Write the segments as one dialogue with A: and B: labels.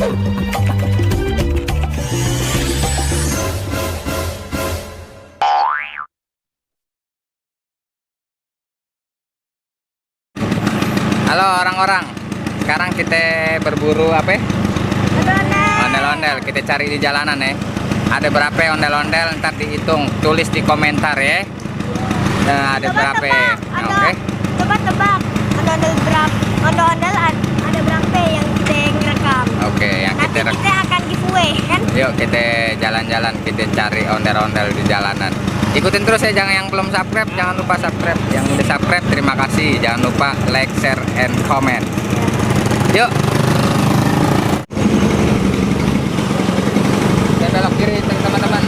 A: Halo orang-orang, sekarang kita berburu apa? Ondel-ondel. Kita cari di jalanan ya. Ada berapa ondel-ondel, ntar dihitung, tulis di komentar ya. Nah, ada berapa? Nah, oke.
B: Coba tebak ondel-ondel berapa? Ondel-ondel ada berapa yang kita rekam?
A: Oke, yang
B: Nanti
A: kita
B: kita akan giveaway kan?
A: yuk kita jalan-jalan, kita cari ondel-ondel di jalanan. Ikutin terus ya, jangan yang belum subscribe, jangan lupa subscribe. Yang udah subscribe, terima kasih. Jangan lupa like, share, and comment. Yuk. Kita belok kiri teman-teman.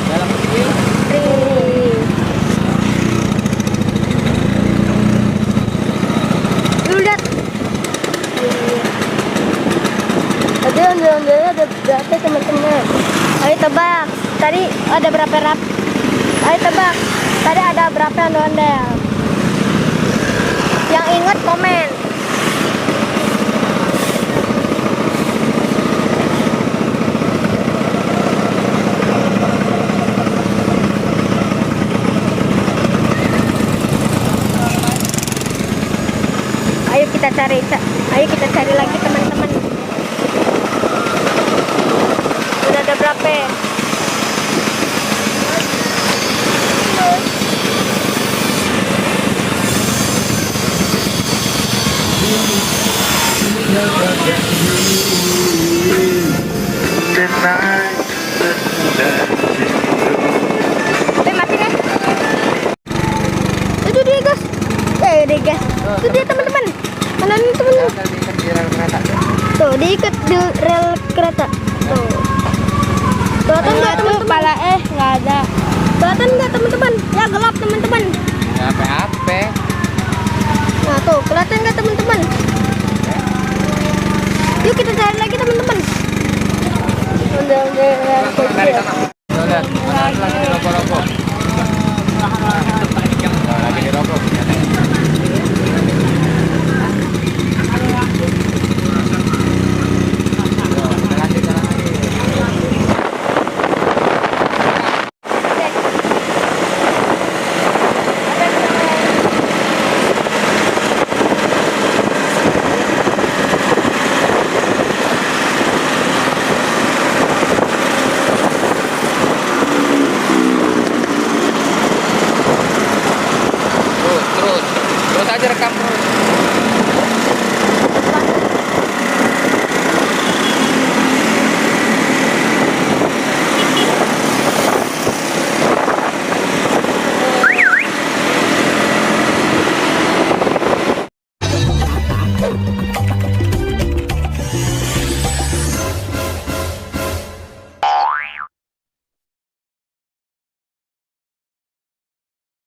A: Belok kiri.
B: Lu lihat. Tadi ondel-ondelnya ada berapa teman-teman? Ayo tebak. Tadi ada berapa rap? Ayo tebak. Tadi ada berapa ondel-ondel? Yang ingat komen. Ayo kita cari lagi teman-teman. Sudah ada berapa? Mati nih. Itu dia guys. Dia guys. Itu dia teman-teman. Mana nih teman-teman? Tuh diikat di rel kereta. Tuh. Kelihatan nggak teman-teman? Nggak ada. Kelihatan nggak teman-teman? Ya gelap teman-teman.
A: Apa-apa?
B: Nah tuh kelihatan nggak teman-teman?